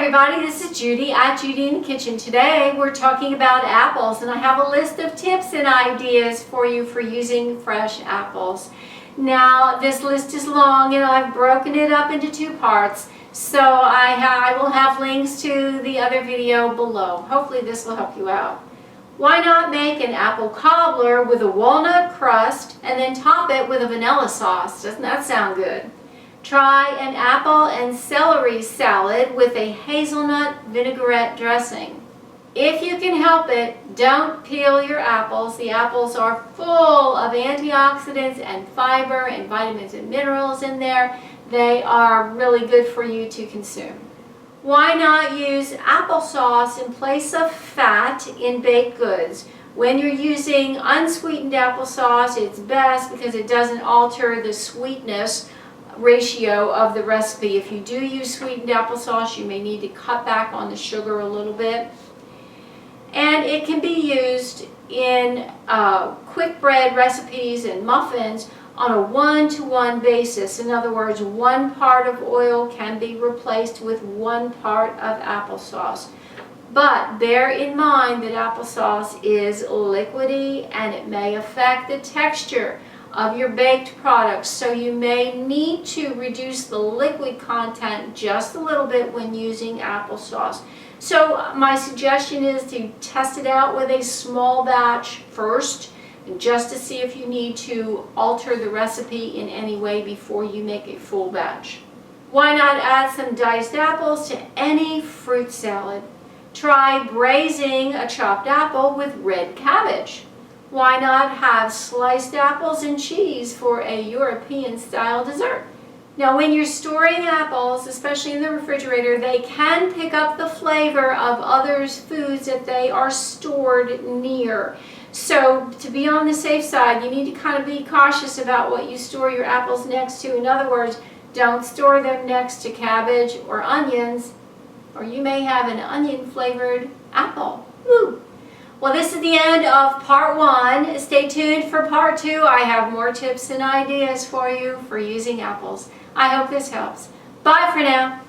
everybody, this is Judy at Judy in the Kitchen. Today we're talking about apples, and I have a list of tips and ideas for you for using fresh apples. Now this list is long and I've broken it up into two parts, so I will have links to the other video below. Hopefully this will help you out. Why not make an apple cobbler with a walnut crust and then top it with a vanilla sauce? Doesn't that sound good? Try an apple and celery salad with a hazelnut vinaigrette dressing. If you can help it, don't peel your apples. The apples are full of antioxidants and fiber and vitamins and minerals in there. They are really good for you to consume. Why not use applesauce in place of fat in baked goods? When you're using unsweetened applesauce, it's best because it doesn't alter the sweetness ratio of the recipe. If you do use sweetened applesauce, you may need to cut back on the sugar a little bit. And it can be used in quick bread recipes and muffins on a one-to-one basis. In other words, 1 part of oil can be replaced with 1 part of applesauce. But bear in mind that applesauce is liquidy and it may affect the texture of your baked products, so you may need to reduce the liquid content just a little bit when using applesauce. So my suggestion is to test it out with a small batch first, just to see if you need to alter the recipe in any way before you make a full batch. Why not add some diced apples to any fruit salad? Try braising a chopped apple with red cabbage. Why not have sliced apples and cheese for a European style dessert? Now when you're storing apples, especially in the refrigerator, they can pick up the flavor of others' foods that they are stored near. So to be on the safe side, you need to kind of be cautious about what you store your apples next to. In other words, don't store them next to cabbage or onions, or you may have an onion flavored apple. Woo! Well, this is the end of part 1. Stay tuned for part 2. I have more tips and ideas for you for using apples. I hope this helps. Bye for now.